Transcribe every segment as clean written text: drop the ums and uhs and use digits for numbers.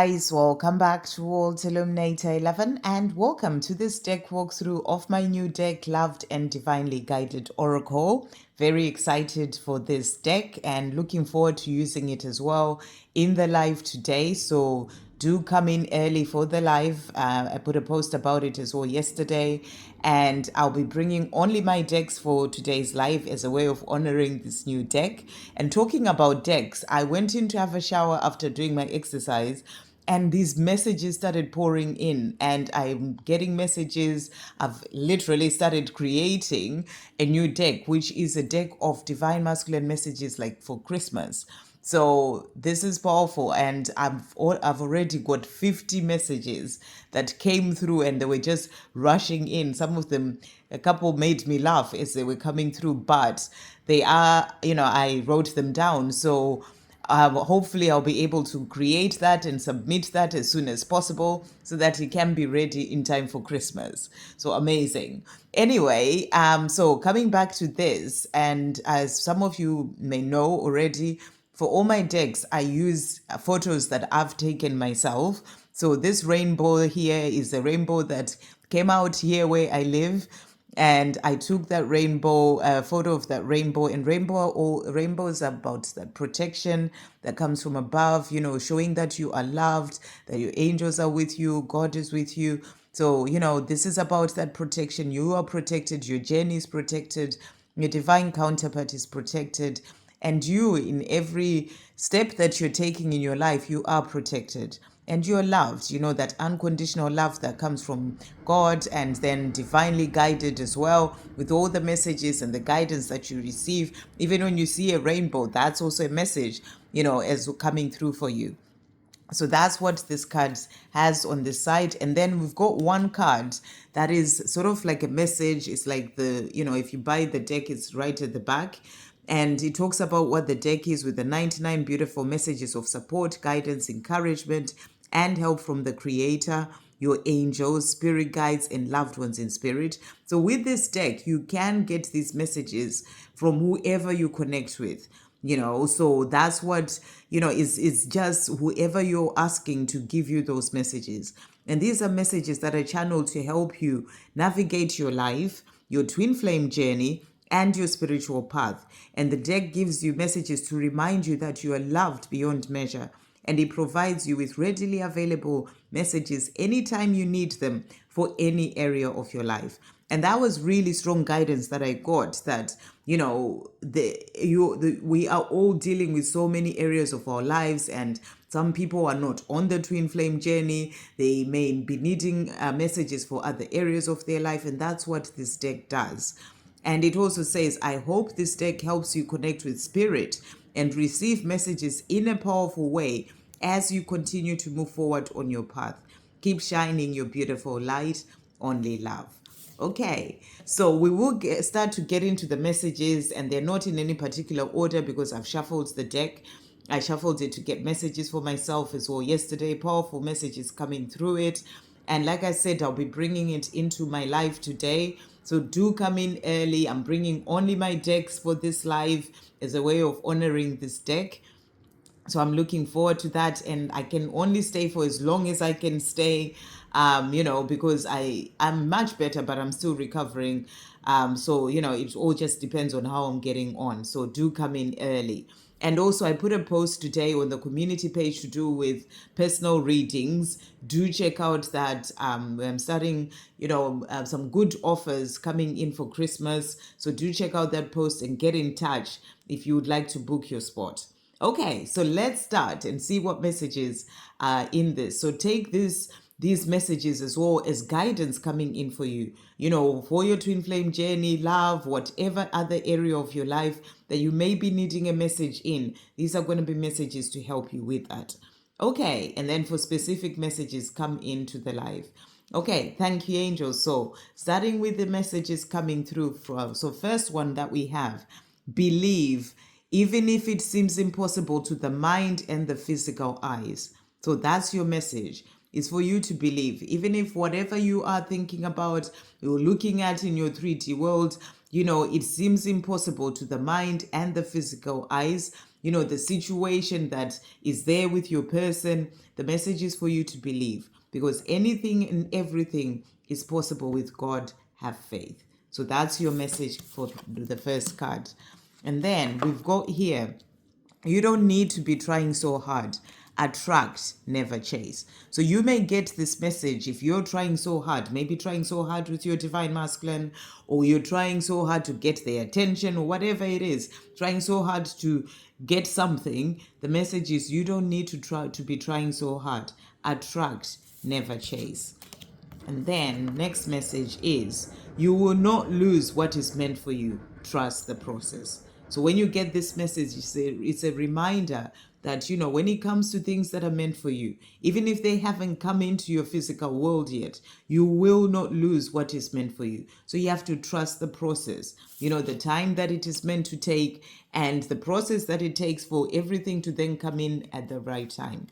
Guys, welcome back to Illuminator11 and welcome to this deck walkthrough of my new deck, Loved and Divinely Guided Oracle. Very excited for this deck and looking forward to using it as well in the live today. So do come in early for the live. I put a post about it as well yesterday, and I'll be bringing only my decks for today's live as a way of honoring this new deck. And talking about decks, I went in to have a shower after doing my exercise, and these messages started pouring in, and I'm getting messages. I've literally started creating a new deck, which is a deck of divine masculine messages like for Christmas. So this is powerful, and I've already got 50 messages that came through, and they were just rushing in. Some of them, a couple made me laugh as they were coming through, but they are, I wrote them down. So hopefully I'll be able to create that and submit that as soon as possible so that it can be ready in time for Christmas. So amazing. Anyway, so coming back to this, and as some of you may know already, for all my decks, I use photos that I've taken myself. So this rainbow here is a rainbow that came out here where I live, and I took that rainbow photo of that rainbow. And rainbow is about that protection that comes from above, showing that you are loved, that your angels are with you, God is with you. So this is about that protection. You are protected, your journey is protected, your divine counterpart is protected, and you, in every step that you're taking in your life, you are protected and you're loved. That unconditional love that comes from God, and then divinely guided as well, with all the messages and the guidance that you receive. Even when you see a rainbow, that's also a message, as coming through for you. So that's what this card has on the side. And then we've got one card that is sort of like a message. It's like if you buy the deck, it's right at the back. And it talks about what the deck is, with the 99 beautiful messages of support, guidance, encouragement, and help from the Creator, your angels, spirit guides, and loved ones in spirit. So with this deck, you can get these messages from whoever you connect with. So that's what is just whoever you're asking to give you those messages. And these are messages that are channeled to help you navigate your life, your twin flame journey, and your spiritual path. And the deck gives you messages to remind you that you are loved beyond measure, and it provides you with readily available messages anytime you need them for any area of your life. And that was really strong guidance that I got, that we are all dealing with so many areas of our lives, and some people are not on the twin flame journey. They may be needing messages for other areas of their life, and that's what this deck does. And it also says, I hope this deck helps you connect with spirit and receive messages in a powerful way as you continue to move forward on your path. Keep shining your beautiful light. Only love. Okay, so we will start to get into the messages, and they're not in any particular order because I've shuffled the deck. I shuffled it to get messages for myself as well yesterday, powerful messages coming through it. And like I said, I'll be bringing it into my live today. So do come in early. I'm bringing only my decks for this live as a way of honoring this deck. So I'm looking forward to that, and I can only stay for as long as I can stay, because I'm much better, but I'm still recovering. So it all just depends on how I'm getting on. So do come in early. And also, I put a post today on the community page to do with personal readings. Do check out that. I'm starting, some good offers coming in for Christmas. So do check out that post and get in touch if you would like to book your spot. Okay, so let's start and see what messages are in this. So take these messages as well as guidance coming in for you, for your twin flame journey, love, whatever other area of your life that you may be needing a message in. These are going to be messages to help you with that. Okay, and then for specific messages, come into the live. Okay, thank you, angels. So starting with the messages coming through from, so first one that we have, believe, even if it seems impossible to the mind and the physical eyes. So that's your message. It's for you to believe, even if whatever you are thinking about, you're looking at in your 3D world, it seems impossible to the mind and the physical eyes. the situation that is there with your person. The message is for you to believe, because anything and everything is possible with God. Have faith. So that's your message for the first card. And then we've got here, you don't need to be trying so hard. Attract, never chase. So you may get this message if you're trying so hard, maybe trying so hard with your divine masculine, or you're trying so hard to get their attention, or whatever it is, trying so hard to get something. The message is you don't need to be trying so hard. Attract, never chase. And then next message is you will not lose what is meant for you. Trust the process. So when you get this message, it's a reminder that, when it comes to things that are meant for you, even if they haven't come into your physical world yet, you will not lose what is meant for you. So you have to trust the process, the time that it is meant to take, and the process that it takes for everything to then come in at the right time.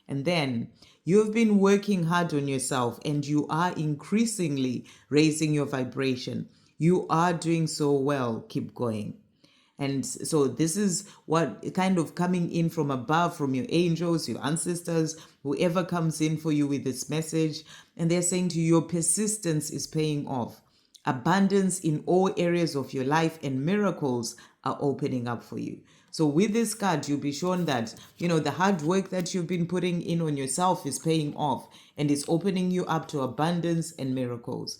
And then you've been working hard on yourself, and you are increasingly raising your vibration. You are doing so well. Keep going. And so this is what kind of coming in from above, from your angels, your ancestors, whoever comes in for you with this message. And they're saying to you, your persistence is paying off. Abundance in all areas of your life and miracles are opening up for you. So with this card, you'll be shown that, the hard work that you've been putting in on yourself is paying off, and it's opening you up to abundance and miracles.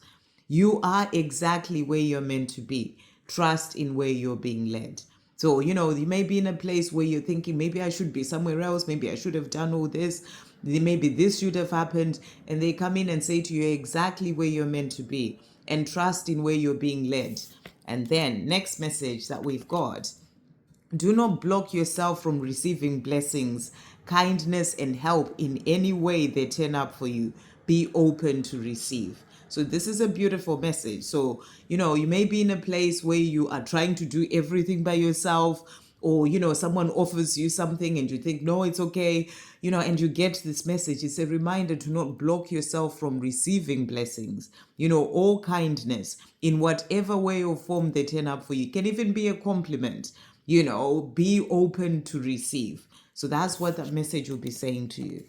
You are exactly where you're meant to be. Trust in where you're being led. So, you may be in a place where you're thinking, maybe I should be somewhere else. Maybe I should have done all this. Maybe this should have happened. And they come in and say to you exactly where you're meant to be, and trust in where you're being led. And then next message that we've got, do not block yourself from receiving blessings, kindness, and help in any way they turn up for you. Be open to receive. So this is a beautiful message. So, you may be in a place where you are trying to do everything by yourself, or, someone offers you something and you think, no, it's okay, and you get this message. It's a reminder to not block yourself from receiving blessings, all kindness in whatever way or form they turn up for you. It can even be a compliment. Be open to receive. So that's what that message will be saying to you.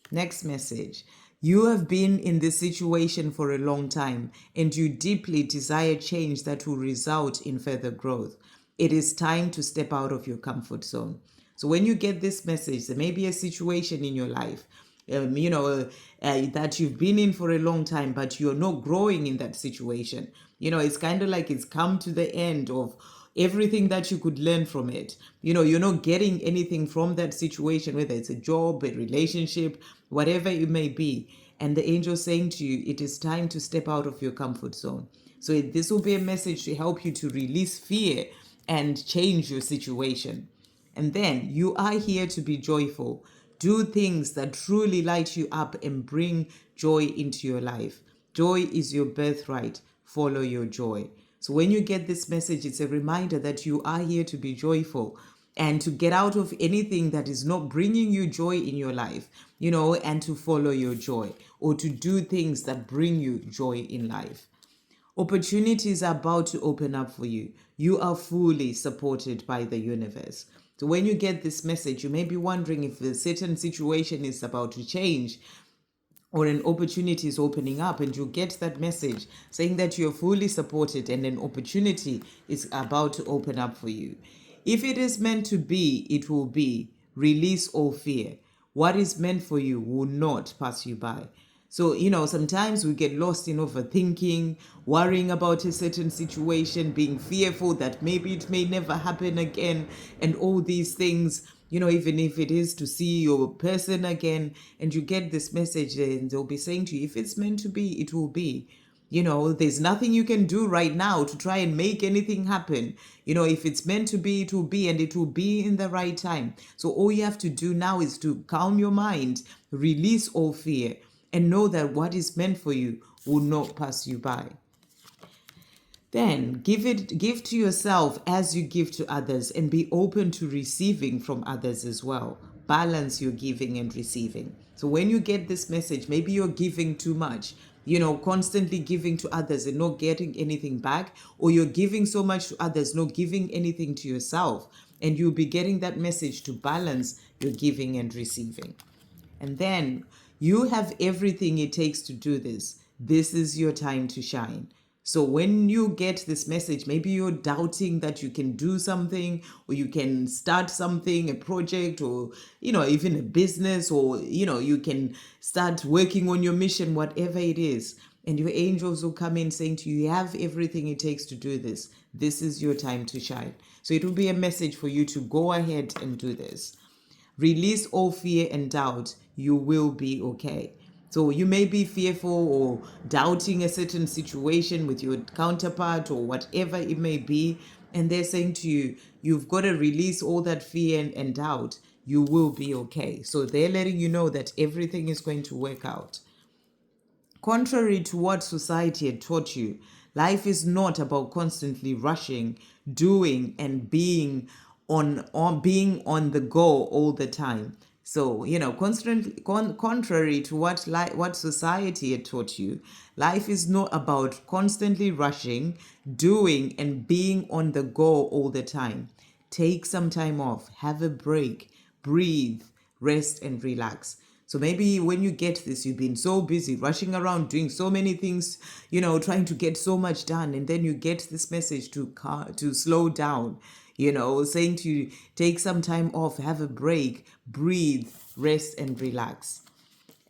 Next message. You have been in this situation for a long time, and you deeply desire change that will result in further growth. It is time to step out of your comfort zone. So when you get this message, there may be a situation in your life, that you've been in for a long time, but you're not growing in that situation. It's kind of like it's come to the end of everything that you could learn from it. You're not getting anything from that situation, whether it's a job, a relationship, whatever it may be. And the angel saying to you, it is time to step out of your comfort zone. So this will be a message to help you to release fear and change your situation. And then you are here to be joyful. Do things that truly light you up and bring joy into your life. Joy is your birthright. Follow your joy. So when you get this message, it's a reminder that you are here to be joyful and to get out of anything that is not bringing you joy in your life, and to follow your joy, or to do things that bring you joy in life. Opportunities are about to open up for you. You are fully supported by the universe. So when you get this message, you may be wondering if a certain situation is about to change, or an opportunity is opening up, and you get that message saying that you're fully supported and an opportunity is about to open up for you. If it is meant to be, it will be. Release all fear. What is meant for you will not pass you by. So, sometimes we get lost in overthinking, worrying about a certain situation, being fearful that maybe it may never happen again, and all these things, even if it is to see your person again, and you get this message, and they'll be saying to you, if it's meant to be, it will be. There's nothing you can do right now to try and make anything happen. If it's meant to be, it will be, and it will be in the right time. So all you have to do now is to calm your mind, release all fear, and know that what is meant for you will not pass you by. Then give to yourself as you give to others, and be open to receiving from others as well. Balance your giving and receiving. So when you get this message, maybe you're giving too much, constantly giving to others and not getting anything back, or you're giving so much to others, not giving anything to yourself. And you'll be getting that message to balance your giving and receiving. And then you have everything it takes to do this. This is your time to shine. So when you get this message, maybe you're doubting that you can do something, or you can start something, a project, or even a business, or you can start working on your mission, whatever it is. And your angels will come in saying to you, you have everything it takes to do this. This is your time to shine. So it will be a message for you to go ahead and do this. Release all fear and doubt. You will be okay. So you may be fearful or doubting a certain situation with your counterpart or whatever it may be. And they're saying to you, you've got to release all that fear and doubt. You will be okay. So they're letting you know that everything is going to work out. Contrary to what society had taught you, life is not about constantly rushing, doing, and being on the go all the time. So, contrary to what society had taught you, life is not about constantly rushing, doing, and being on the go all the time. Take some time off, have a break, breathe, rest, and relax. So maybe when you get this, you've been so busy rushing around doing so many things, trying to get so much done, and then you get this message to slow down, saying to you, take some time off, have a break, breathe, rest, and relax.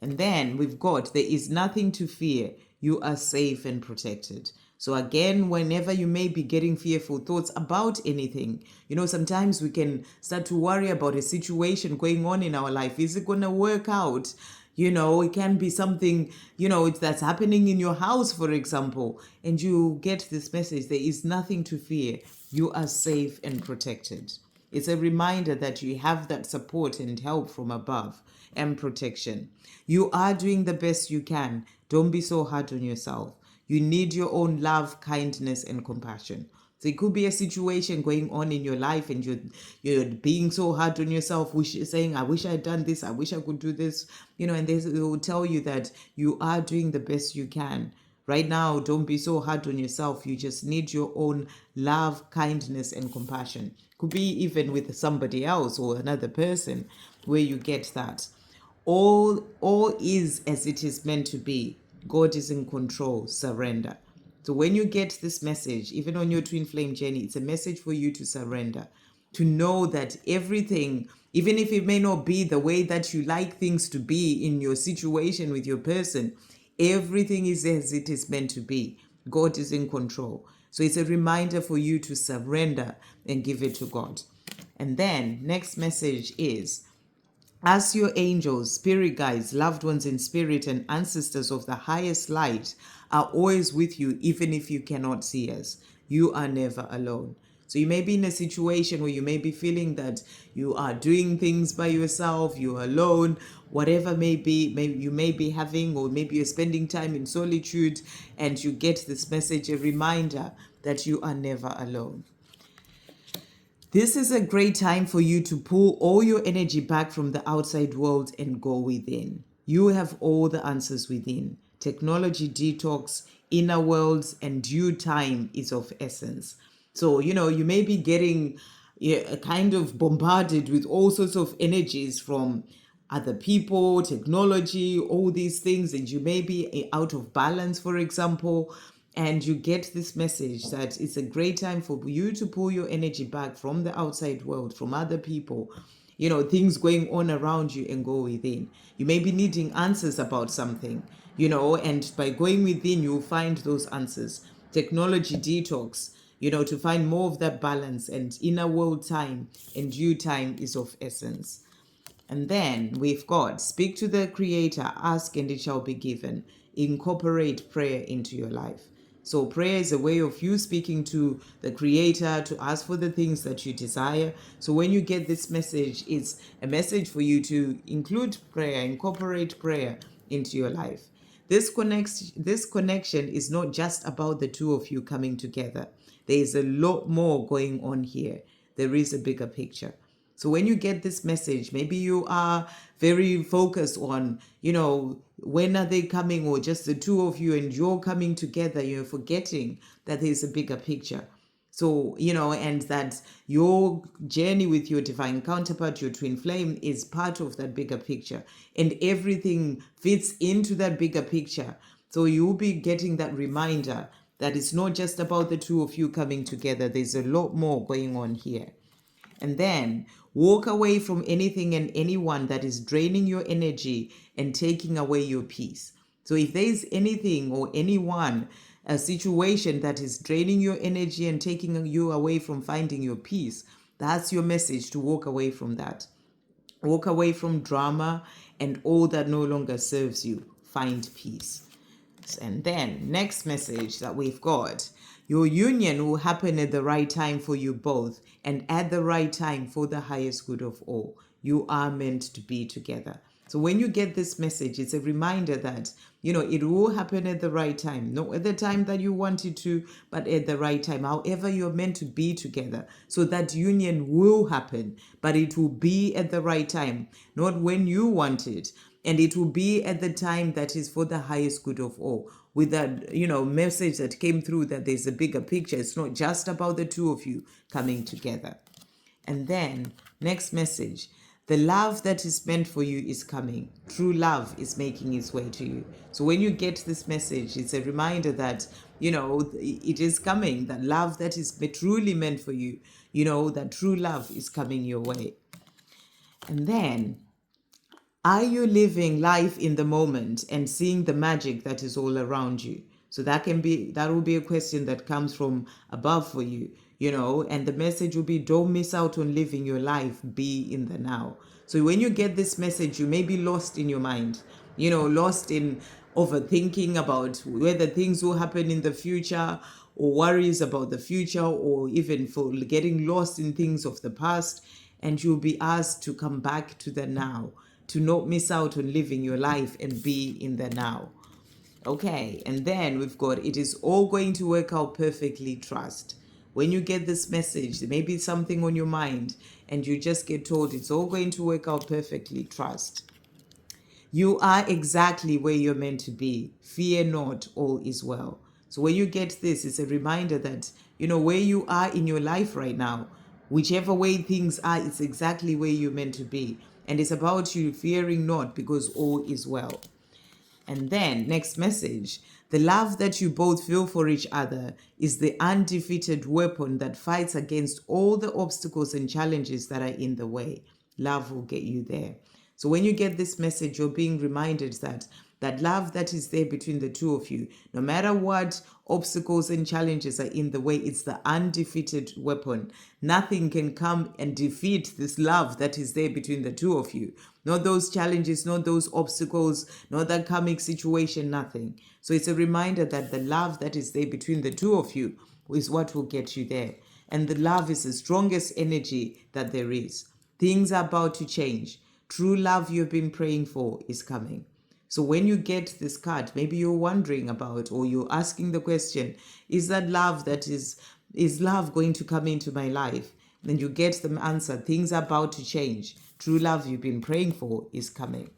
And then we've got, there is nothing to fear. You are safe and protected. So again, whenever you may be getting fearful thoughts about anything, sometimes we can start to worry about a situation going on in our life. Is it going to work out? It can be something, that's happening in your house, for example, and you get this message, there is nothing to fear. You are safe and protected. It's a reminder that you have that support and help from above and protection. You are doing the best you can. Don't be so hard on yourself. You need your own love, kindness, and compassion. So it could be a situation going on in your life and you're being so hard on yourself, saying, I wish I had done this, I wish I could do this, and they will tell you that you are doing the best you can. Right now, don't be so hard on yourself. You just need your own love, kindness, and compassion. Could be even with somebody else or another person where you get that. All is as it is meant to be. God is in control. Surrender. So when you get this message, even on your twin flame journey, it's a message for you to surrender, to know that everything, even if it may not be the way that you like things to be in your situation with your person, everything is as it is meant to be. God is in control. So it's a reminder for you to surrender and give it to God. And then next message is, as your angels, spirit guides, loved ones in spirit, and ancestors of the highest light are always with you, even if you cannot see us, you are never alone. So you may be in a situation where you may be feeling that you are doing things by yourself, you're alone, whatever may be, maybe you may be having, or maybe you're spending time in solitude, and you get this message, a reminder that you are never alone. This is a great time for you to pull all your energy back from the outside world and go within. You have all the answers within. Technology detox, inner worlds, and due time is of essence. So, you may be getting kind of bombarded with all sorts of energies from other people, technology, all these things, and you may be out of balance, for example. And you get this message that it's a great time for you to pull your energy back from the outside world, from other people, things going on around you, and go within. You may be needing answers about something, and by going within, you'll find those answers. Technology detox, to find more of that balance, and inner world time and due time is of essence. And then we've got, speak to the Creator, ask and it shall be given. Incorporate prayer into your life. So prayer is a way of you speaking to the Creator to ask for the things that you desire. So when you get this message, it's a message for you to include prayer, incorporate prayer into your life. This connection is not just about the two of you coming together. There is a lot more going on here. There is a bigger picture. So when you get this message, maybe you are very focused on, when are they coming, or just the two of you and you're coming together, you're forgetting that there's a bigger picture. So, and that your journey with your divine counterpart, your twin flame, is part of that bigger picture. And everything fits into that bigger picture. So you'll be getting that reminder that it's not just about the two of you coming together. There's a lot more going on here. And then walk away from anything and anyone that is draining your energy and taking away your peace. So if there is anything or anyone, a situation that is draining your energy and taking you away from finding your peace, that's your message, to walk away from that. Walk away from drama and all that no longer serves you. Find peace. And then, next message that we've got: your union will happen at the right time for you both, and at the right time for the highest good of all. You are meant to be together. So when you get this message, it's a reminder that, it will happen at the right time. Not at the time that you wanted to, but at the right time. However, you're meant to be together. So that union will happen, but it will be at the right time, not when you want it. And it will be at the time that is for the highest good of all. With that, message that came through, that there's a bigger picture. It's not just about the two of you coming together. And then, next message: the love that is meant for you is coming. True love is making its way to you. So when you get this message, it's a reminder that, it is coming. That love that is truly meant for you, that true love is coming your way. And then, are you living life in the moment and seeing the magic that is all around you? So that will be a question that comes from above for you, and the message will be: don't miss out on living your life, be in the now. So when you get this message, you may be lost in your mind, lost in overthinking about whether things will happen in the future, or worries about the future, or even for getting lost in things of the past. And you'll be asked to come back to the now, to not miss out on living your life and be in the now. Okay, and then we've got: it is all going to work out perfectly, trust. When you get this message, there may be something on your mind and you just get told it's all going to work out perfectly, trust. You are exactly where you're meant to be. Fear not, all is well. So when you get this, it's a reminder that, where you are in your life right now, whichever way things are, it's exactly where you're meant to be. And it's about you fearing not, because all is well. And then, next message: the love that you both feel for each other is the undefeated weapon that fights against all the obstacles and challenges that are in the way. Love will get you there. So when you get this message, you're being reminded that that love that is there between the two of you, no matter what obstacles and challenges are in the way, it's the undefeated weapon. Nothing can come and defeat this love that is there between the two of you. Not those challenges, not those obstacles, not that karmic situation, nothing. So it's a reminder that the love that is there between the two of you is what will get you there. And the love is the strongest energy that there is. Things are about to change. True love you've been praying for is coming. So when you get this card, maybe you're wondering about, or you're asking the question: is that love that is love going to come into my life? Then you get the answer: things are about to change. True love you've been praying for is coming.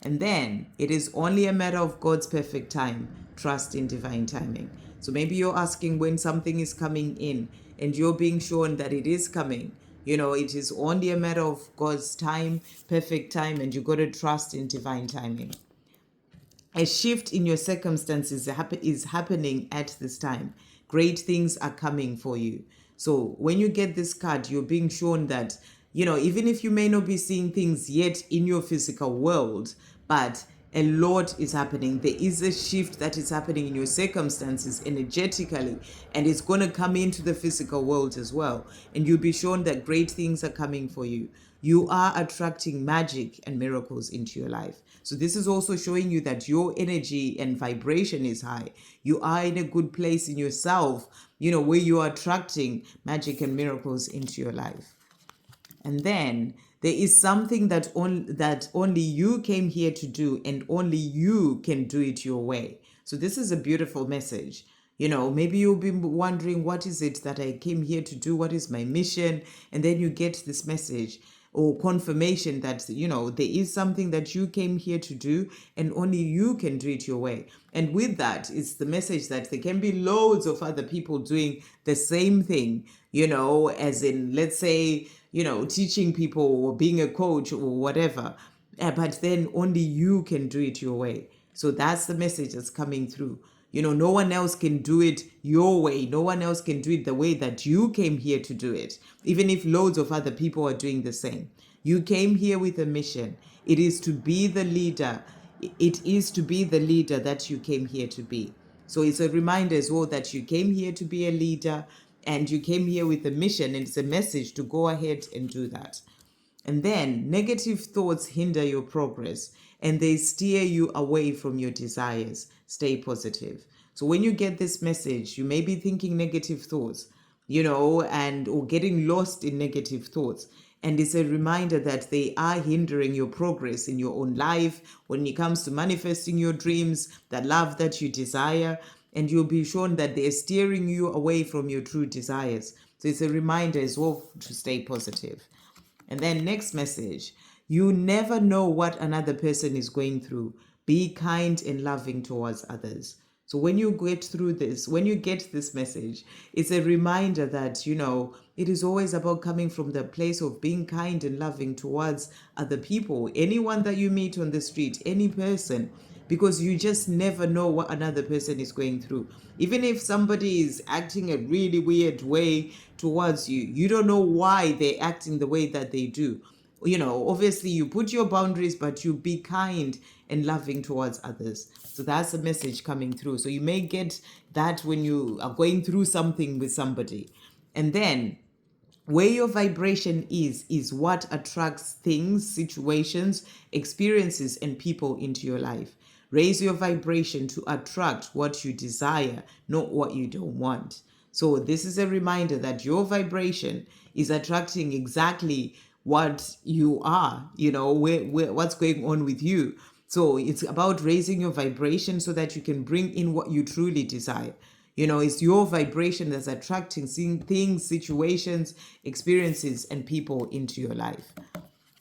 And then, it is only a matter of God's perfect time. Trust in divine timing. So maybe you're asking when something is coming in and you're being shown that it is coming. It is only a matter of God's time, perfect time, and you got to trust in divine timing. A shift in your circumstances is happening at this time. Great things are coming for you. So when you get this card, you're being shown that, even if you may not be seeing things yet in your physical world, but a lot is happening. There is a shift that is happening in your circumstances energetically, and it's going to come into the physical world as well. And you'll be shown that great things are coming for you. You are attracting magic and miracles into your life. So this is also showing you that your energy and vibration is high. You are in a good place in yourself, where you are attracting magic and miracles into your life. And then there is something that only you came here to do, and only you can do it your way. So this is a beautiful message. Maybe you'll be wondering, what is it that I came here to do? What is my mission? And then you get this message. or confirmation that, there is something that you came here to do, and only you can do it your way. And with that, it's the message that there can be loads of other people doing the same thing, as in, let's say, teaching people or being a coach or whatever. But then only you can do it your way. So that's the message that's coming through. No one else can do it your way. No one else can do it the way that you came here to do it, even if loads of other people are doing the same. You came here with a mission. It is to be the leader. It is to be the leader that you came here to be. So it's a reminder as well that you came here to be a leader, and you came here with a mission, and it's a message to go ahead and do that. And then negative thoughts hinder your progress, and they steer you away from your desires. Stay positive. So when you get this message, you may be thinking negative thoughts, and or getting lost in negative thoughts. And it's a reminder that they are hindering your progress in your own life when it comes to manifesting your dreams, that love that you desire. And you'll be shown that they're steering you away from your true desires. So it's a reminder as well to stay positive. And then next message, you never know what another person is going through. Be kind and loving towards others. So when you get through this, when you get this message, it's a reminder that, it is always about coming from the place of being kind and loving towards other people, anyone that you meet on the street, any person, because you just never know what another person is going through. Even if somebody is acting a really weird way towards you, you don't know why they're acting the way that they do. Obviously you put your boundaries, but you be kind and loving towards others. So that's a message coming through. So you may get that when you are going through something with somebody. And then where your vibration is what attracts things, situations, experiences, and people into your life. Raise your vibration to attract what you desire, not what you don't want. So this is a reminder that your vibration is attracting exactly what you are, what's going on with you. So it's about raising your vibration so that you can bring in what you truly desire. It's your vibration that's attracting things, situations, experiences, and people into your life.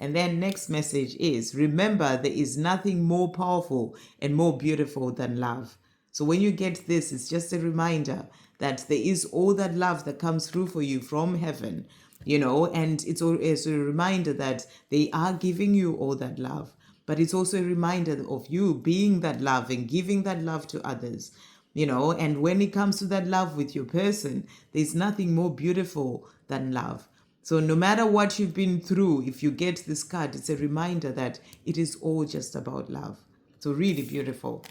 And then next message is, remember, there is nothing more powerful and more beautiful than love. So when you get this, it's just a reminder that there is all that love that comes through for you from heaven, and it's a reminder that they are giving you all that love. But it's also a reminder of you being that love and giving that love to others. And when it comes to that love with your person, there's nothing more beautiful than love. So no matter what you've been through, if you get this card, it's a reminder that it is all just about love. So really beautiful.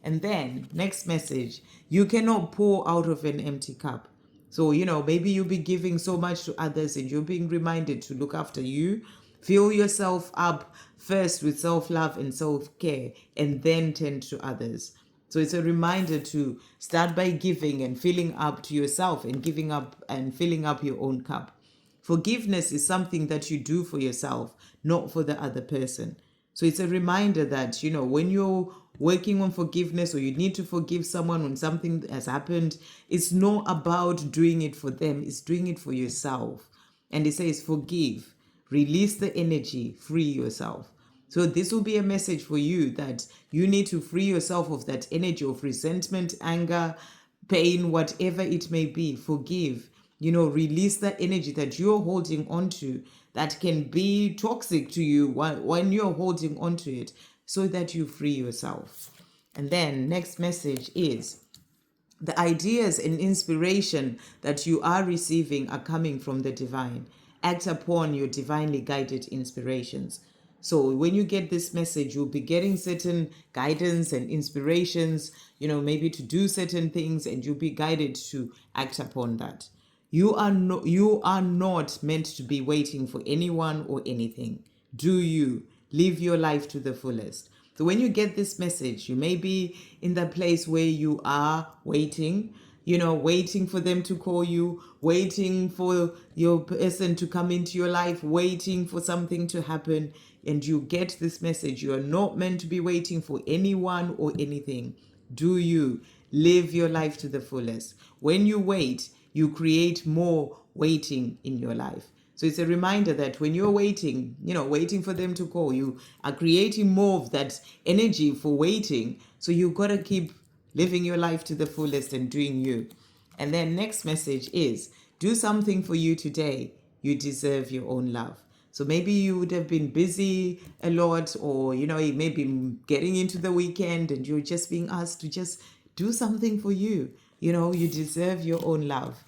And then next message, you cannot pour out of an empty cup. So, maybe you'll be giving so much to others and you're being reminded to look after you. Fill yourself up first with self-love and self-care, and then tend to others. So it's a reminder to start by giving and filling up to yourself, and giving up and filling up your own cup. Forgiveness is something that you do for yourself, not for the other person. So it's a reminder that, when you're working on forgiveness, or you need to forgive someone when something has happened, it's not about doing it for them, it's doing it for yourself. And it says, forgive, release the energy, free yourself. So this will be a message for you that you need to free yourself of that energy of resentment, anger, pain, whatever it may be. Forgive, release that energy that you're holding on to that can be toxic to you when you're holding on to it, so that you free yourself. And then next message is, the ideas and inspiration that you are receiving are coming from the divine. Act upon your divinely guided inspirations. So when you get this message, you'll be getting certain guidance and inspirations, maybe to do certain things, and you'll be guided to act upon that. You are not meant to be waiting for anyone or anything. Do you live your life to the fullest? So when you get this message, you may be in the place where you are waiting, waiting for them to call you, waiting for your person to come into your life, waiting for something to happen. And you get this message. You are not meant to be waiting for anyone or anything. Do you live your life to the fullest? When you wait, you create more waiting in your life. So it's a reminder that when you're waiting, waiting for them to call, you are creating more of that energy for waiting. So you've got to keep living your life to the fullest and doing you. And then next message is, do something for you today. You deserve your own love. So maybe you would have been busy a lot, or, maybe getting into the weekend and you're just being asked to just do something for you. You deserve your own love.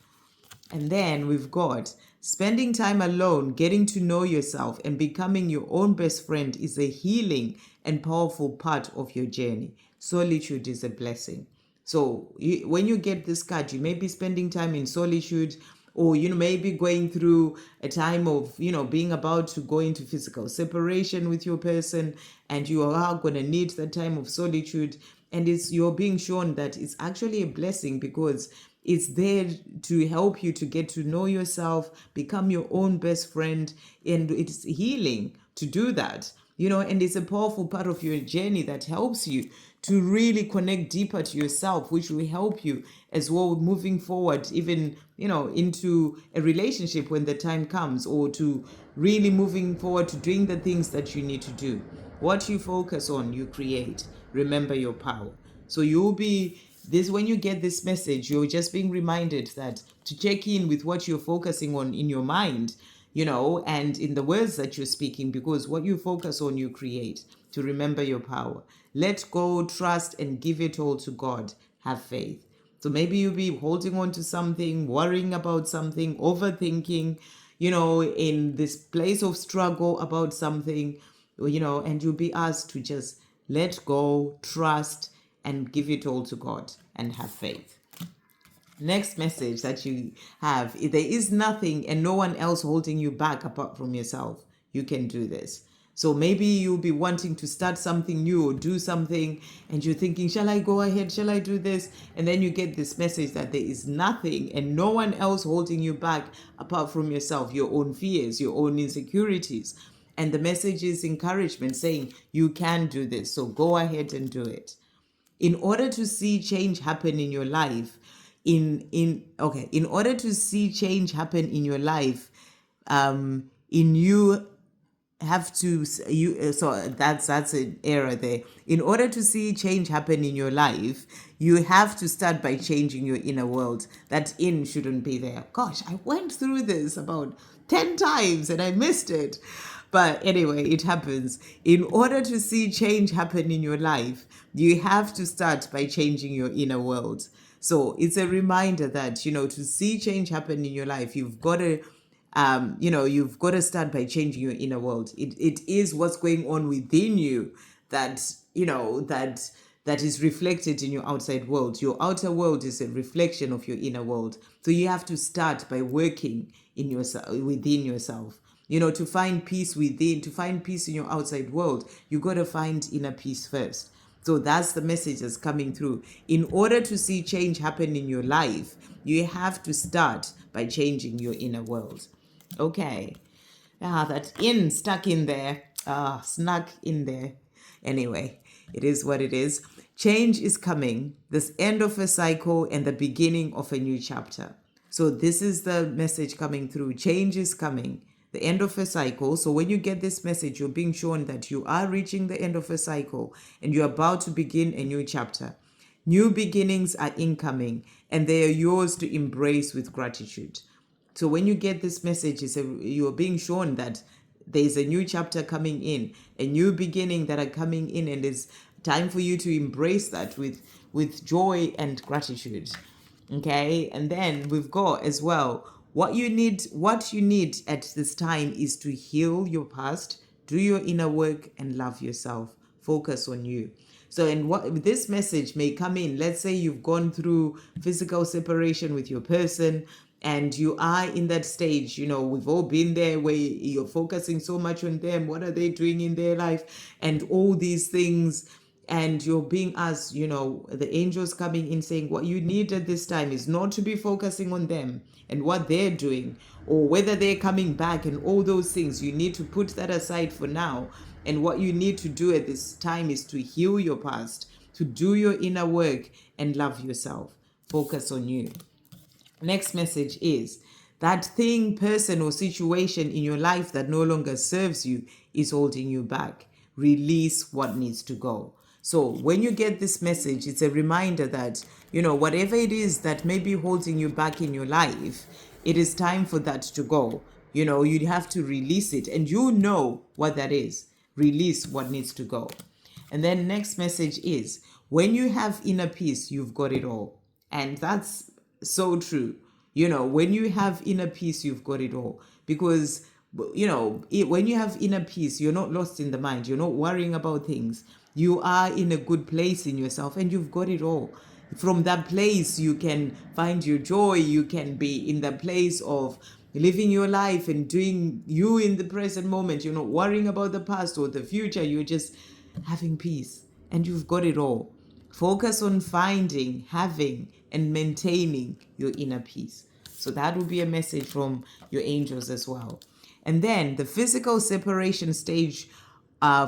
And then we've got spending time alone, getting to know yourself and becoming your own best friend is a healing and powerful part of your journey. Solitude is a blessing. So when you get this card, you may be spending time in solitude, or maybe going through a time of being about to go into physical separation with your person, and you are going to need that time of solitude. And you're being shown that it's actually a blessing, because it's there to help you to get to know yourself, become your own best friend, and it's healing to do that. And it's a powerful part of your journey that helps you to really connect deeper to yourself, which will help you as well moving forward, even, into a relationship when the time comes, or to really moving forward to doing the things that you need to do. What you focus on, you create. Remember your power. So you'll be this when you get this message, you're just being reminded that to check in with what you're focusing on in your mind, and in the words that you're speaking, because what you focus on, you create. To remember your power. Let go, trust, and give it all to God. Have faith. So maybe you'll be holding on to something, worrying about something, overthinking, in this place of struggle about something, and you'll be asked to just let go, trust, and give it all to God and have faith. Next message that you have, there is nothing and no one else holding you back apart from yourself. You can do this. So maybe you'll be wanting to start something new or do something, and you're thinking, shall I go ahead? Shall I do this? And then you get this message that there is nothing and no one else holding you back apart from yourself, your own fears, your own insecurities. And the message is encouragement, saying you can do this. So go ahead and do it. In order to see change happen in your life, in order to see change happen in your life, in you have to you so that's an error there. In order to see change happen in your life, you have to start by changing your inner world. That in shouldn't be there. Gosh, I went through this about 10 times and I missed it. But anyway, it happens. In order to see change happen in your life, you have to start by changing your inner world. So it's a reminder that, to see change happen in your life, you've got to you've got to start by changing your inner world. It is what's going on within you that, that is reflected in your outside world. Your outer world is a reflection of your inner world. So you have to start by working in yourself, within yourself. To find peace within, to find peace in your outside world, you got to find inner peace first. So that's the message that's coming through. In order to see change happen in your life, you have to start by changing your inner world. Okay. That in stuck in there. Snuck in there. Anyway, it is what it is. Change is coming. This end of a cycle and the beginning of a new chapter. So this is the message coming through. Change is coming. The end of a cycle. So when you get this message, you're being shown that you are reaching the end of a cycle and you're about to begin a new chapter. New beginnings are incoming and they are yours to embrace with gratitude. So when you get this message, you're being shown that there's a new chapter coming in, a new beginning that are coming in, and it's time for you to embrace that with joy and gratitude. Okay, and then we've got as well, what you need at this time is to heal your past, do your inner work, and love yourself. Focus on you. So, and what this message may come in, let's say you've gone through physical separation with your person and you are in that stage, we've all been there, where you're focusing so much on them. What are they doing in their life? And all these things. And you're being asked, the angels coming in saying what you need at this time is not to be focusing on them and what they're doing or whether they're coming back and all those things. You need to put that aside for now. And what you need to do at this time is to heal your past, to do your inner work and love yourself. Focus on you. Next message is that thing, person, or situation in your life that no longer serves you is holding you back. Release what needs to go. So when you get this message, it's a reminder that, whatever it is that may be holding you back in your life, it is time for that to go. You have to release it, and you know what that is. Release what needs to go. And then next message is, when you have inner peace, you've got it all. And that's so true. When you have inner peace, you've got it all. Because, when you have inner peace, you're not lost in the mind. You're not worrying about things. You are in a good place in yourself, and you've got it all. From that place, you can find your joy. You can be in the place of living your life and doing you in the present moment. You're not worrying about the past or the future. You're just having peace, and you've got it all. Focus on finding, having, and maintaining your inner peace. So that will be a message from your angels as well. And then the physical separation stage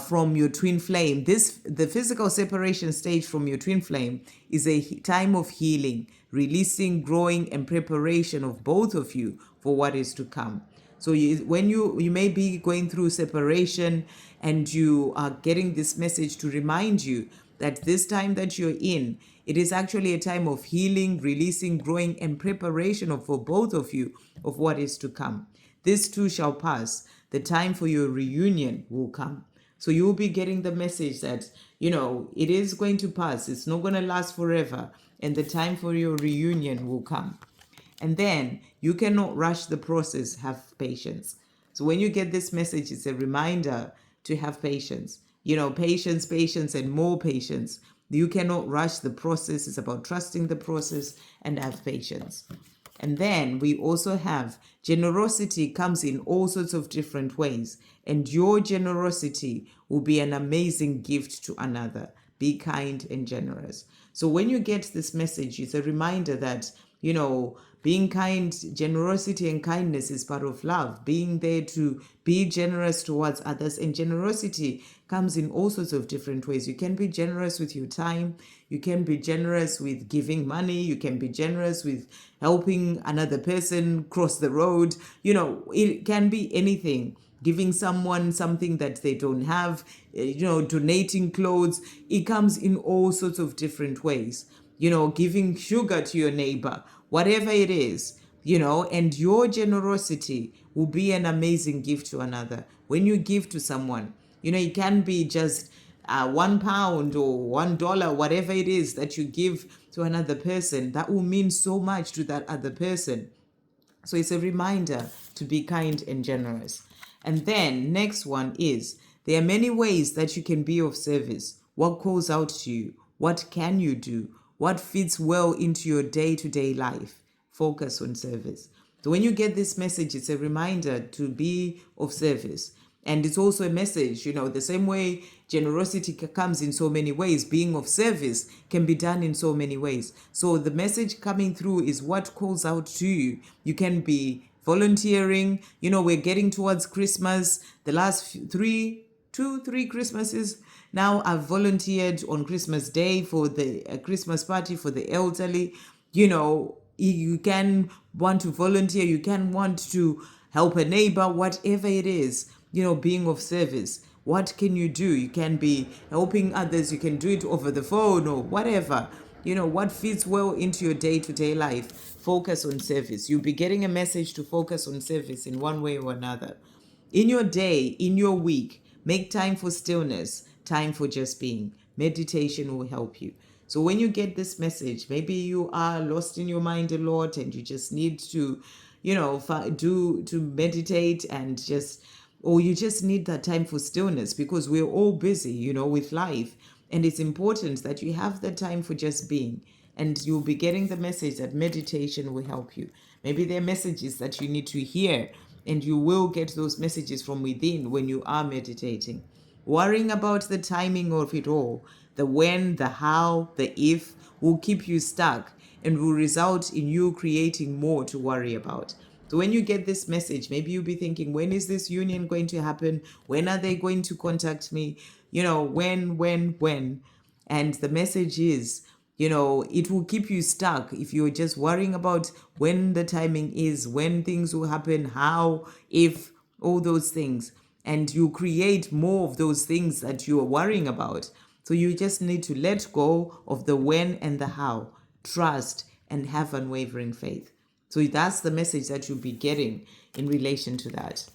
from your twin flame. The physical separation stage from your twin flame is a time of healing, releasing, growing, and preparation of both of you for what is to come. So when you may be going through separation, and you are getting this message to remind you that this time that you're in, it is actually a time of healing, releasing, growing, and preparation for both of you of what is to come. This too shall pass. The time for your reunion will come. So you'll be getting the message that, it is going to pass. It's not going to last forever. And the time for your reunion will come. And then you cannot rush the process. Have patience. So when you get this message, it's a reminder to have patience. Patience, and more patience. You cannot rush the process. It's about trusting the process and have patience. And then we also have generosity comes in all sorts of different ways. And your generosity will be an amazing gift to another. Be kind and generous. So when you get this message, it's a reminder that, being kind, generosity and kindness is part of love. Being there to be generous towards others. And generosity comes in all sorts of different ways. You can be generous with your time. You can be generous with giving money. You can be generous with helping another person cross the road. It can be anything. Giving someone something that they don't have, donating clothes. It comes in all sorts of different ways. Giving sugar to your neighbor, whatever it is, and your generosity will be an amazing gift to another. When you give to someone, it can be just £1 or $1, whatever it is that you give to another person, that will mean so much to that other person. So it's a reminder to be kind and generous. And then next one is, there are many ways that you can be of service. What calls out to you? What can you do? What fits well into your day-to-day life? Focus on service. So when you get this message, it's a reminder to be of service. And it's also a message, the same way generosity comes in so many ways, being of service can be done in so many ways. So the message coming through is what calls out to you. You can be volunteering. We're getting towards Christmas. The last 3 Christmases now, I've volunteered on Christmas Day for the Christmas party for the elderly. You can want to volunteer. You can want to help a neighbor, whatever it is, being of service. What can you do? You can be helping others. You can do it over the phone or whatever. What fits well into your day-to-day life. Focus on service. You'll be getting a message to focus on service in one way or another. In your day, in your week, make time for stillness, time for just being. Meditation will help you. So when you get this message, maybe you are lost in your mind a lot and you just need to, to meditate and or you just need that time for stillness, because we're all busy, with life. And it's important that you have the time for just being. And you'll be getting the message that meditation will help you. Maybe there are messages that you need to hear, and you will get those messages from within when you are meditating. Worrying about the timing of it all, the when, the how, the if, will keep you stuck and will result in you creating more to worry about. So when you get this message, maybe you'll be thinking, when is this union going to happen? When are they going to contact me? When? And the message is, It will keep you stuck if you're just worrying about when the timing is, when things will happen, how, if, all those things. And you create more of those things that you are worrying about. So you just need to let go of the when and the how, trust, and have unwavering faith. So that's the message that you'll be getting in relation to that.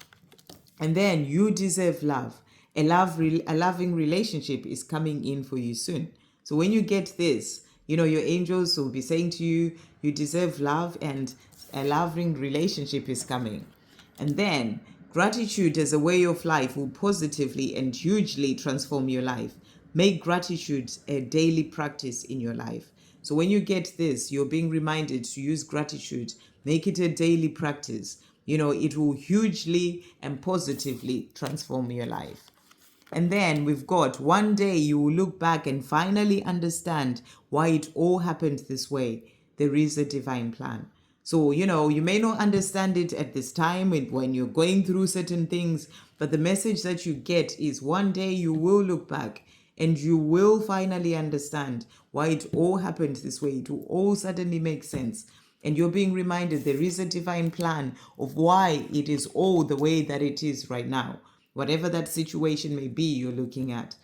And then you deserve love. A loving relationship is coming in for you soon. So when you get this, your angels will be saying to you, you deserve love, and a loving relationship is coming. And then gratitude as a way of life will positively and hugely transform your life. Make gratitude a daily practice in your life. So when you get this, you're being reminded to use gratitude. Make it a daily practice. It will hugely and positively transform your life. And then we've got, one day you will look back and finally understand why it all happened this way. There is a divine plan. So, you may not understand it at this time when you're going through certain things, but the message that you get is one day you will look back and you will finally understand why it all happened this way. It will all suddenly make sense. And you're being reminded there is a divine plan of why it is all the way that it is right now. Whatever that situation may be you're looking at.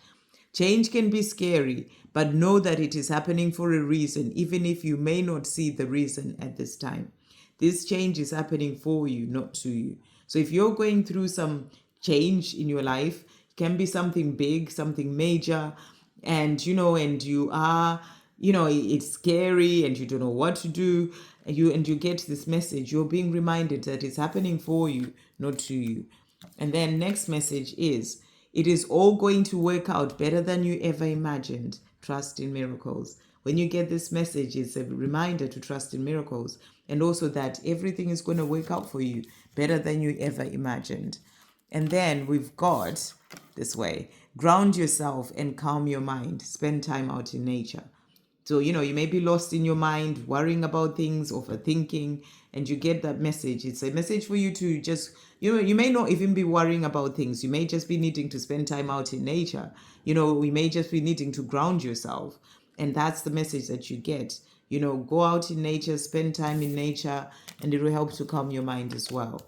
Change can be scary, but know that it is happening for a reason, even if you may not see the reason at this time. This change is happening for you, not to you. So if you're going through some change in your life, it can be something big, something major, and you are, it's scary and you don't know what to do, and you get this message, you're being reminded that it's happening for you, not to you. And then next message is, it is all going to work out better than you ever imagined. Trust in miracles. When you get this message, it's a reminder to trust in miracles, and also that everything is going to work out for you better than you ever imagined. And then we've got this way, ground yourself and calm your mind. Spend time out in nature. So, you may be lost in your mind, worrying about things, overthinking, and you get that message. It's a message for you to just, you may not even be worrying about things. You may just be needing to spend time out in nature. We may just be needing to ground yourself. And that's the message that you get. Go out in nature, spend time in nature, and it will help to calm your mind as well.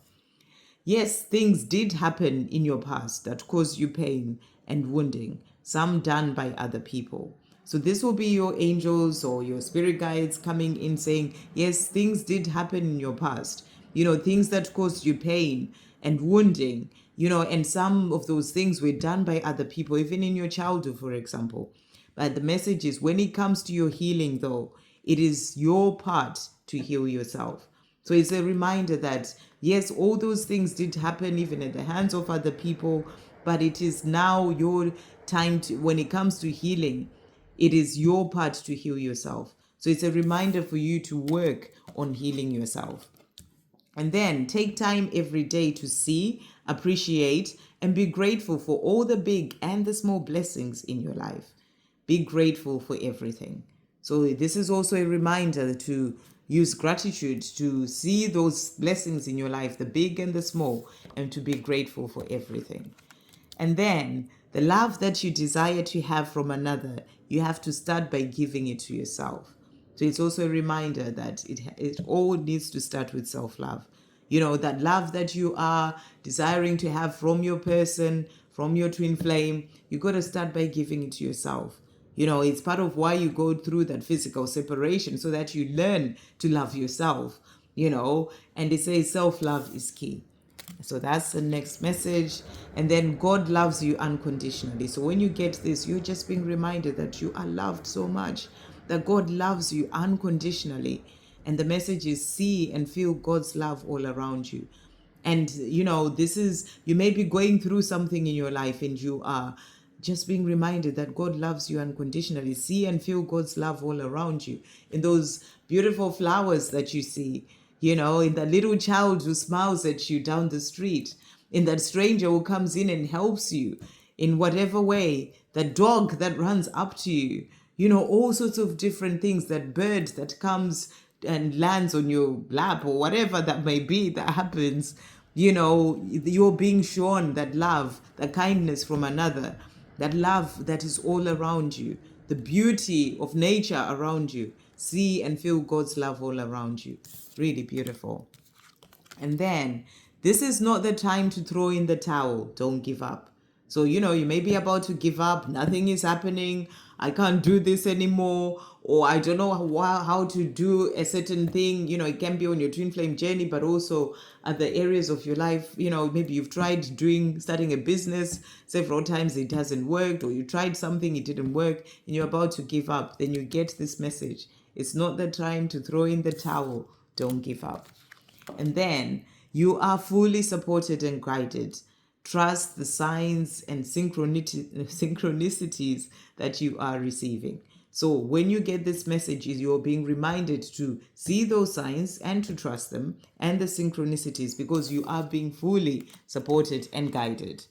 Yes, things did happen in your past that caused you pain and wounding, some done by other people. So this will be your angels or your spirit guides coming in saying, yes, things did happen in your past. Things that caused you pain and wounding, and some of those things were done by other people, even in your childhood, for example. But the message is, when it comes to your healing, though, it is your part to heal yourself. So it's a reminder that, yes, all those things did happen even at the hands of other people, but it is now your time to, when it comes to healing, it is your part to heal yourself. So it's a reminder for you to work on healing yourself. And then take time every day to see, appreciate, and be grateful for all the big and the small blessings in your life. Be grateful for everything. So this is also a reminder to use gratitude to see those blessings in your life, the big and the small, and to be grateful for everything. And then the love that you desire to have from another, you have to start by giving it to yourself. So it's also a reminder that it all needs to start with self-love. That love that you are desiring to have from your person, from your twin flame, you got to start by giving it to yourself. It's part of why you go through that physical separation, so that you learn to love yourself, and it says self-love is key. So that's the next message. And then God loves you unconditionally. So when you get this, you're just being reminded that you are loved so much, that God loves you unconditionally. And the message is, see and feel God's love all around you. And, this is, you may be going through something in your life and you are just being reminded that God loves you unconditionally. See and feel God's love all around you. In those beautiful flowers that you see, in that little child who smiles at you down the street, in that stranger who comes in and helps you in whatever way, that dog that runs up to you, all sorts of different things, that bird that comes and lands on your lap or whatever that may be that happens, you're being shown that love, that kindness from another, that love that is all around you, the beauty of nature around you. See and feel God's love all around you. Really beautiful. And then, this is not the time to throw in the towel. Don't give up. So, you may be about to give up. Nothing is happening. I can't do this anymore. Or I don't know how to do a certain thing. It can be on your twin flame journey, but also other areas of your life. Maybe you've tried starting a business several times. It hasn't worked. Or you tried something, it didn't work. And you're about to give up. Then you get this message. It's not the time to throw in the towel. Don't give up. And then you are fully supported and guided. Trust the signs and synchronicities that you are receiving. So when you get this message, you're being reminded to see those signs and to trust them and the synchronicities, because you are being fully supported and guided.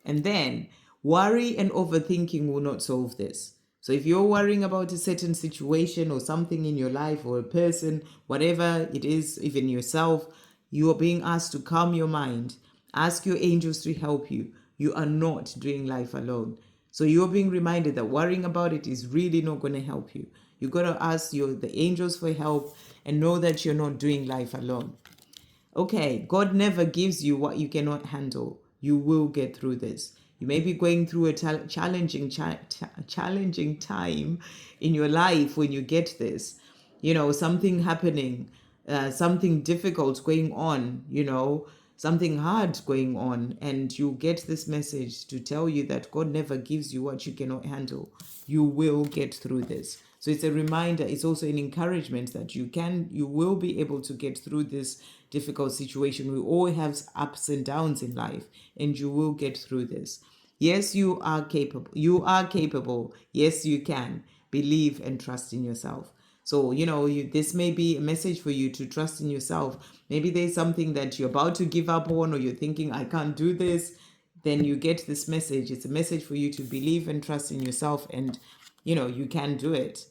And then worry and overthinking will not solve this. So if you're worrying about a certain situation or something in your life or a person, whatever it is, even yourself, you are being asked to calm your mind. Ask your angels to help you. You are not doing life alone. So you're being reminded that worrying about it is really not going to help you. You've got to ask the angels for help and know that you're not doing life alone. Okay, God never gives you what you cannot handle. You will get through this. You may be going through a challenging time in your life when you get this. Something happening, something difficult going on, something hard going on, and you get this message to tell you that God never gives you what you cannot handle. You will get through this. So it's a reminder, it's also an encouragement that you will be able to get through this difficult situation. We all have ups and downs in life, and you will get through this. Yes, you are capable. You are capable. Yes, you can. Believe and trust in yourself. So, this may be a message for you to trust in yourself. Maybe there's something that you're about to give up on, or you're thinking, I can't do this. Then you get this message. It's a message for you to believe and trust in yourself, and, you can do it.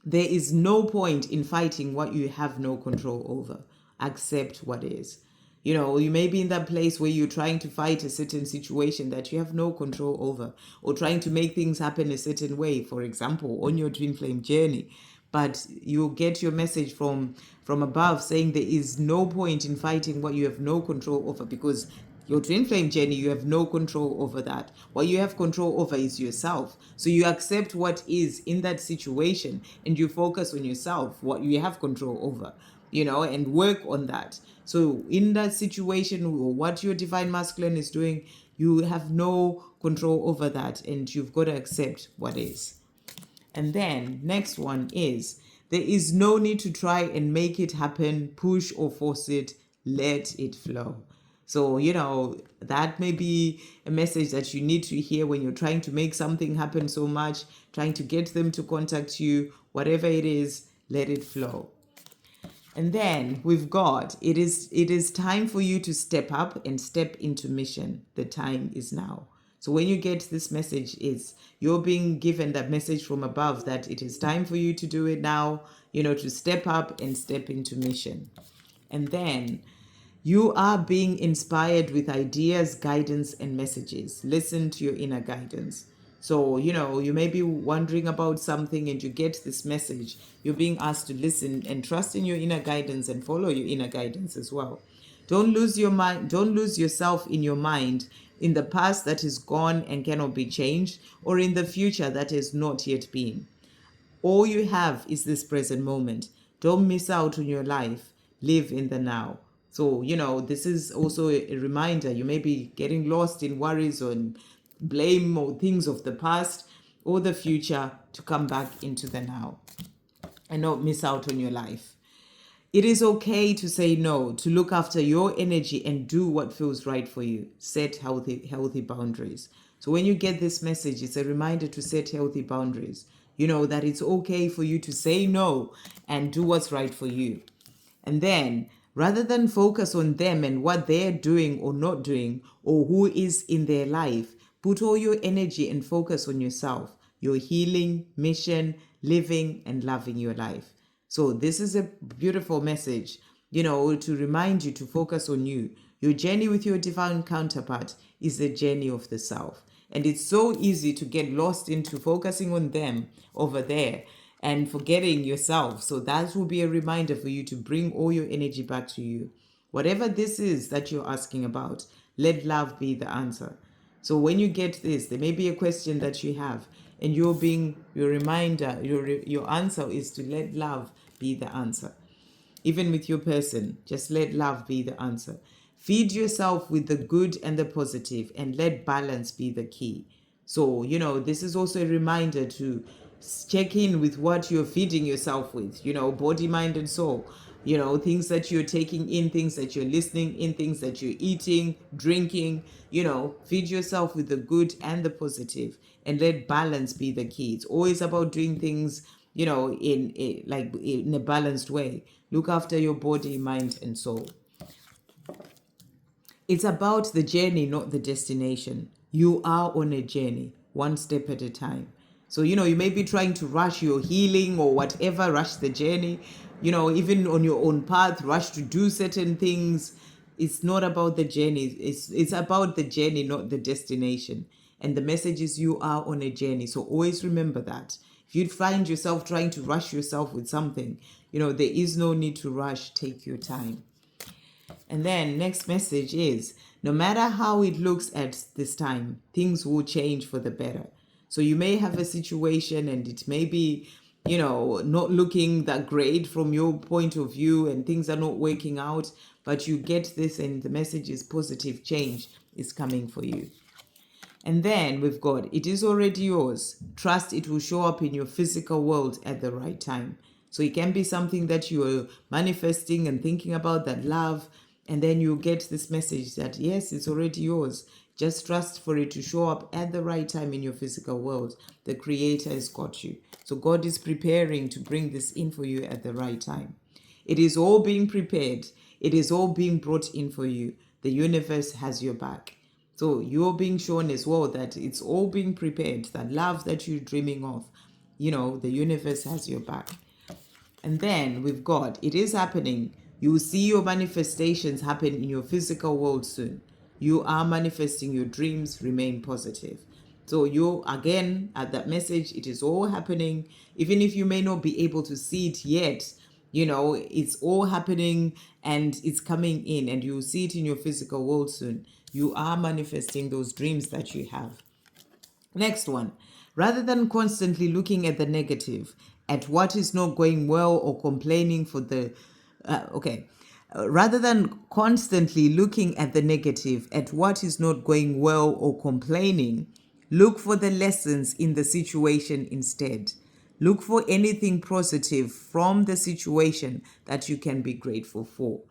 There is no point in fighting what you have no control over. Accept what is. You may be in that place where you're trying to fight a certain situation that you have no control over, or trying to make things happen a certain way, for example, on your twin flame journey. But you'll get your message from above saying there is no point in fighting what you have no control over, because your twin flame journey, you have no control over that. What you have control over is yourself. So you accept what is in that situation and you focus on yourself, what you have control over, and work on that. So in that situation, or what your divine masculine is doing, you have no control over that, and you've got to accept what is. And then next one is, there is no need to try and make it happen, push or force it, let it flow. So, that may be a message that you need to hear when you're trying to make something happen so much, trying to get them to contact you, whatever it is, let it flow. And then we've got, it is time for you to step up and step into mission. The time is now. So when you get this message, you're being given that message from above that it is time for you to do it now, to step up and step into mission. And then you are being inspired with ideas, guidance, and messages. Listen to your inner guidance. So, you may be wondering about something and you get this message. You're being asked to listen and trust in your inner guidance and follow your inner guidance as well. Don't lose your mind. Don't lose yourself in your mind in the past that is gone and cannot be changed, or in the future that has not yet been. All you have is this present moment. Don't miss out on your life. Live in the now. So, this is also a reminder. You may be getting lost in worries or blame or things of the past or the future, to come back into the now and not miss out on your life. It is okay to say no, to look after your energy and do what feels right for you. Set healthy boundaries. So when you get this message, it's a reminder to set healthy boundaries. That it's okay for you to say no and do what's right for you. And then, rather than focus on them and what they're doing or not doing, or who is in their life, put all your energy and focus on yourself, your healing, mission, living, and loving your life. So this is a beautiful message, to remind you to focus on you. Your journey with your divine counterpart is the journey of the self. And it's so easy to get lost into focusing on them over there and forgetting yourself. So that will be a reminder for you to bring all your energy back to you. Whatever this is that you're asking about, let love be the answer. So when you get this, there may be a question that you have, and your reminder, your answer is to let love be the answer. Even with your person, just let love be the answer. Feed yourself with the good and the positive, and let balance be the key. So, this is also a reminder to check in with what you're feeding yourself with, body, mind, and soul. Things that you're taking in, things that you're listening in, things that you're eating, drinking. Feed yourself with the good and the positive, and let balance be the key. It's always about doing things, in a balanced way. Look after your body, mind, and soul. It's about the journey, not the destination. You are on a journey, one step at a time. So, you may be trying to rush your healing or whatever, rush the journey, even on your own path, rush to do certain things. It's not about the journey. It's about the journey, not the destination. And the message is you are on a journey. So always remember that. If you find yourself trying to rush yourself with something, there is no need to rush. Take your time. And then next message is, no matter how it looks at this time, things will change for the better. So you may have a situation and it may be, not looking that great from your point of view and things are not working out, but you get this and the message is positive change is coming for you. And then we've got, it is already yours. Trust it will show up in your physical world at the right time. So it can be something that you are manifesting and thinking about, that love, and then you get this message that, yes, it's already yours. Just trust for it to show up at the right time in your physical world. The Creator has got you. So God is preparing to bring this in for you at the right time. It is all being prepared. It is all being brought in for you. The universe has your back. So you're being shown as well that it's all being prepared. That love that you're dreaming of, the universe has your back. And then we've got, it is happening. You will see your manifestations happen in your physical world soon. You are manifesting your dreams. Remain positive. So you, again, at that message, it is all happening. Even if you may not be able to see it yet, it's all happening and it's coming in, and you'll see it in your physical world soon. You are manifesting those dreams that you have. Next one. Rather than constantly looking at the negative, at what is not going well, or complaining for the rather than constantly looking at the negative, at what is not going well, or complaining, look for the lessons in the situation instead. Look for anything positive from the situation that you can be grateful for,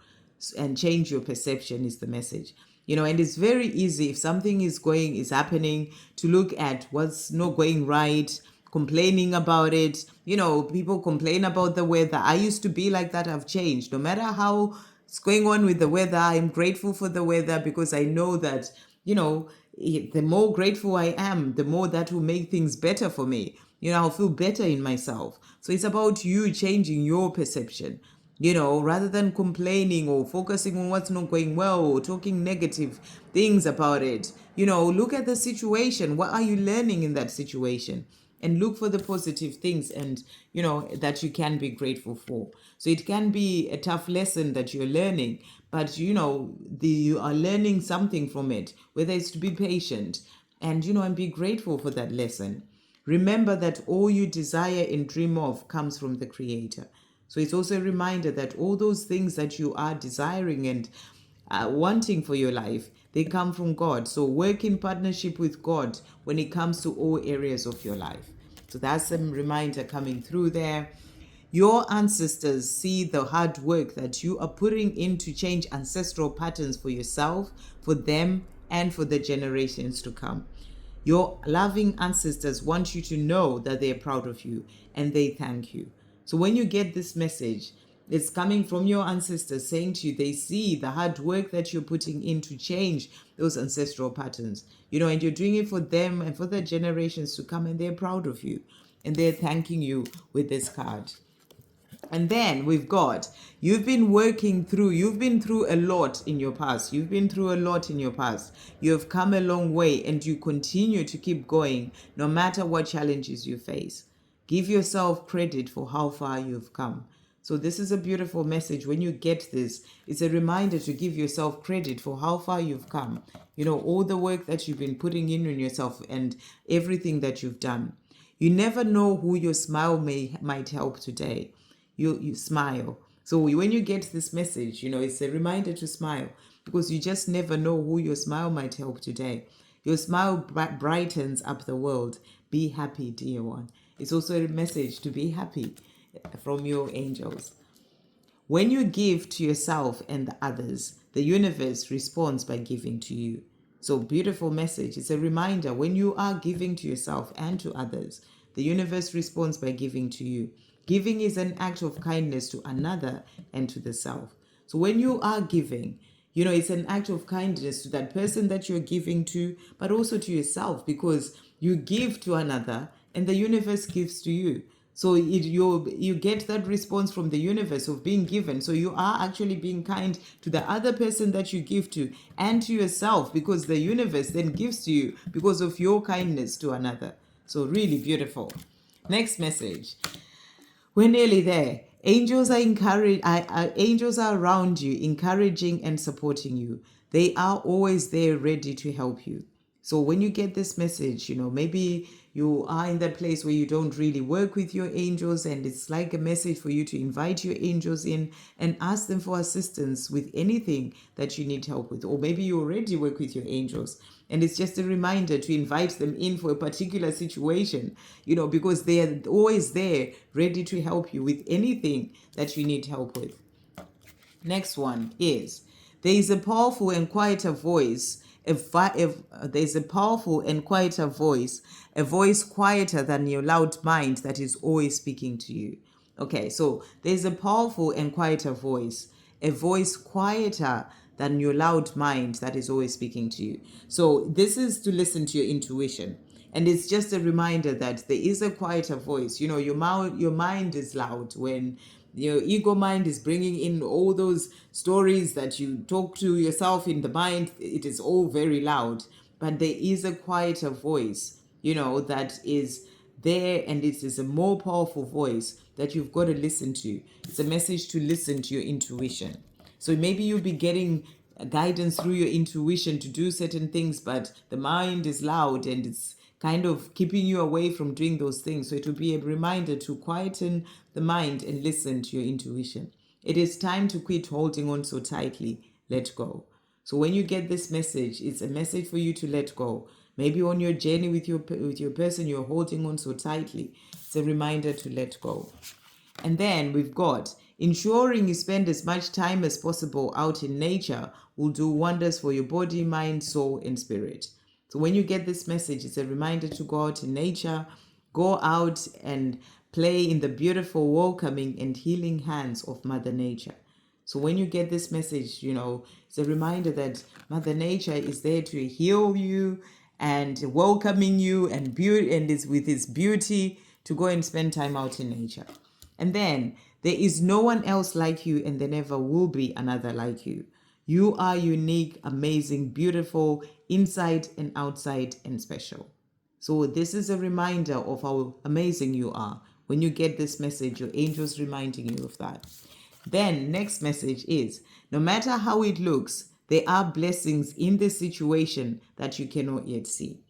and change your perception is the message. And it's very easy, if something is happening, to look at what's not going right, complaining about it. People complain about the weather. I used to be like that. I've changed. No matter how it's going on with the weather, I'm grateful for the weather, because I know that, the more grateful I am, the more that will make things better for me. I'll feel better in myself. So it's about you changing your perception. Rather than complaining or focusing on what's not going well or talking negative things about it, look at the situation. What are you learning in that situation? And look for the positive things, and, that you can be grateful for. So it can be a tough lesson that you're learning, but, you are learning something from it, whether it's to be patient and, and be grateful for that lesson. Remember that all you desire and dream of comes from the Creator. So it's also a reminder that all those things that you are desiring and wanting for your life, they come from God. So work in partnership with God when it comes to all areas of your life. So that's a reminder coming through there. Your ancestors see the hard work that you are putting in to change ancestral patterns for yourself, for them, and for the generations to come. Your loving ancestors want you to know that they are proud of you and they thank you. So when you get this message, it's coming from your ancestors saying to you, they see the hard work that you're putting in to change those ancestral patterns, and you're doing it for them and for the generations to come, and they're proud of you and they're thanking you with this card. And then we've got, you've been through a lot in your past. You've been through a lot in your past. You have come a long way and you continue to keep going no matter what challenges you face. Give yourself credit for how far you've come. So this is a beautiful message. When you get this, it's a reminder to give yourself credit for how far you've come. You know, all the work that you've been putting in on yourself and everything that you've done. You never know who your smile might help today. You smile. So when you get this message, you know, it's a reminder to smile, because you just never know who your smile might help today. Your smile brightens up the world. Be happy, dear one. It's also a message to be happy from your angels. When you give to yourself and the others, the universe responds by giving to you. So, beautiful message. It's a reminder, when you are giving to yourself and to others, the universe responds by giving to you. Giving is an act of kindness to another and to the self. So when you are giving, you know, it's an act of kindness to that person that you're giving to, but also to yourself, because you give to another and the universe gives to you. So you get that response from the universe of being given. So you are actually being kind to the other person that you give to and to yourself, because the universe then gives to you because of your kindness to another. So really beautiful. Next message. We're nearly there. Angels are angels are around you, encouraging and supporting you. They are always there ready to help you. So when you get this message, you know, maybe you are in that place where you don't really work with your angels, and it's like a message for you to invite your angels in and ask them for assistance with anything that you need help with. Or maybe you already work with your angels, and it's just a reminder to invite them in for a particular situation, you know, because they are always there ready to help you with anything that you need help with. Next one is, there is a powerful and quieter voice. There's a powerful and quieter voice, a voice quieter than your loud mind that is always speaking to you. Okay, so there's a powerful and quieter voice, a voice quieter than your loud mind that is always speaking to you. So this is to listen to your intuition. And it's just a reminder that there is a quieter voice. You know, your mind is loud when your ego mind is bringing in all those stories that you talk to yourself in the mind. It is all very loud. But there is a quieter voice, you know, that is there, and it is a more powerful voice that you've got to listen to. It's a message to listen to your intuition. So maybe you'll be getting guidance through your intuition to do certain things, but the mind is loud and it's kind of keeping you away from doing those things. So it will be a reminder to quieten the mind and listen to your intuition. It is time to quit holding on so tightly. Let go. So when you get this message, it's a message for you to let go. Maybe on your journey with your person you're holding on so tightly, it's a reminder to let go. And then we've got, ensuring you spend as much time as possible out in nature will do wonders for your body, mind, soul, and spirit. So when you get this message, it's a reminder to go out in nature, go out and play in the beautiful, welcoming, and healing hands of Mother Nature. So when you get this message, you know, it's a reminder that Mother Nature is there to heal you and welcoming you and beauty, and is with its beauty to go and spend time out in nature. And then, there is no one else like you, and there never will be another like you. You are unique, amazing, beautiful, inside and outside, and special. So this is a reminder of how amazing you are. When you get this message, your angel's reminding you of that. Then next message is, no matter how it looks, there are blessings in this situation that you cannot yet see.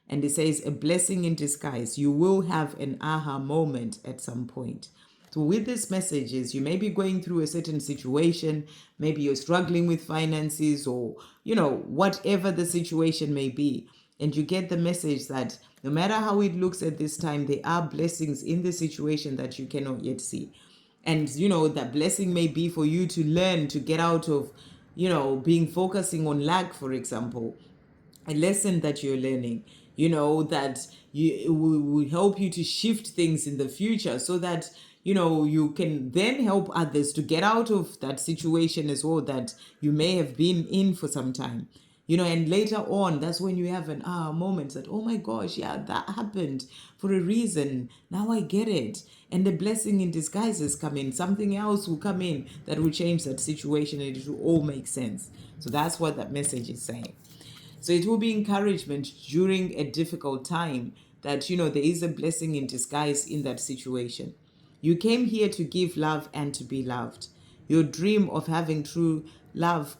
And it says, a blessing in disguise. You will have an aha moment at some point. So with these messages, you may be going through a certain situation. Maybe you're struggling with finances, or, you know, whatever the situation may be. And you get the message that no matter how it looks at this time, there are blessings in the situation that you cannot yet see. And, you know, that blessing may be for you to learn to get out of, you know, being focusing on lack, for example. A lesson that you're learning, you know, that it will help you to shift things in the future, so that, you know, you can then help others to get out of that situation as well that you may have been in for some time. And later on, that's when you have an moment that, oh my gosh, yeah, that happened for a reason. Now I get it. And the blessing in disguises come in. Something else will come in that will change that situation, and it will all make sense. So that's what that message is saying. So it will be encouragement during a difficult time that, there is a blessing in disguise in that situation. You came here to give love and to be loved. Your dream of having true love,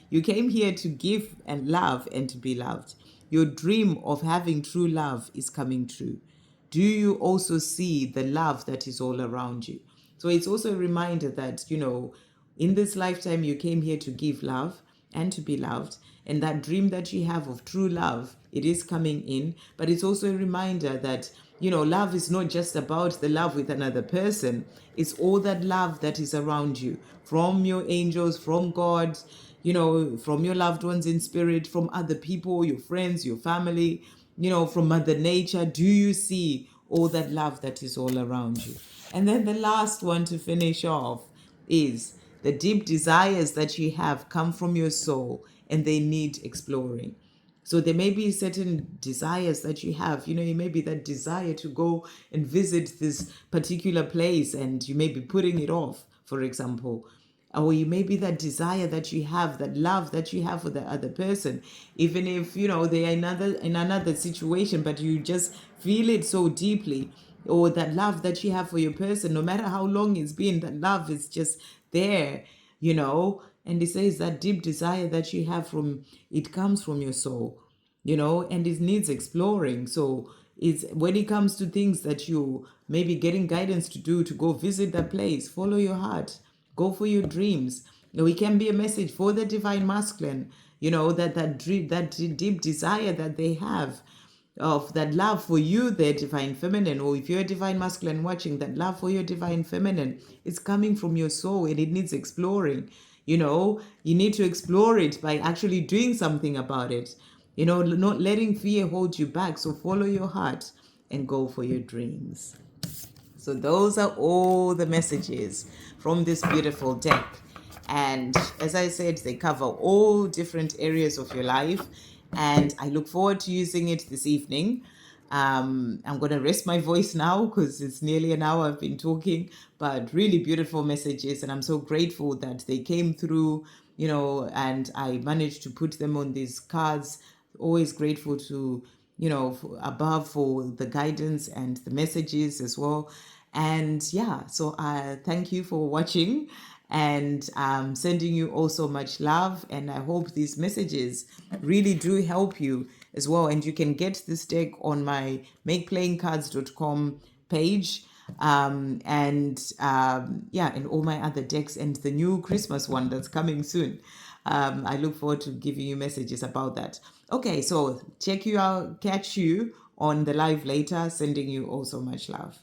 you came here to give and love and to be loved. Your dream of having true love is coming true. Do you also see the love that is all around you? So it's also a reminder that, in this lifetime, you came here to give love and to be loved. And that dream that you have of true love, it is coming in. But it's also a reminder that, love is not just about the love with another person. It's all that love that is around you, from your angels, from God, from your loved ones in spirit, from other people, your friends, your family, from Mother Nature. Do you see all that love that is all around you? And then the last one to finish off is the deep desires that you have come from your soul and they need exploring. So there may be certain desires that you have. You may be that desire to go and visit this particular place and you may be putting it off, for example. Or you may be that desire that you have, that love that you have for the other person, even if they are in another situation, but you just feel it so deeply. Or that love that you have for your person, no matter how long it's been, that love is just there, and it says that deep desire that you have it comes from your soul, and it needs exploring. So it's when it comes to things that you may be getting guidance to do, to go visit that place, follow your heart, go for your dreams. It can be a message for the divine masculine, that deep desire that they have, of that love for you, their divine feminine, or if you're a divine masculine watching, that love for your divine feminine is coming from your soul and it needs exploring. You need to explore it by actually doing something about it, not letting fear hold you back. So follow your heart and go for your dreams. So those are all the messages from this beautiful deck. And as I said, they cover all different areas of your life. And I look forward to using it this evening. I'm going to rest my voice now because it's nearly an hour I've been talking, but really beautiful messages. And I'm so grateful that they came through, and I managed to put them on these cards. Always grateful to, above for the guidance and the messages as well. And yeah, so thank you for watching, and sending you also much love. And I hope these messages really do help you as well. And you can get this deck on my makeplayingcards.com page. And all my other decks and the new Christmas one that's coming soon. I look forward to giving you messages about that. Okay, so check you out, catch you on the live later, sending you also much love.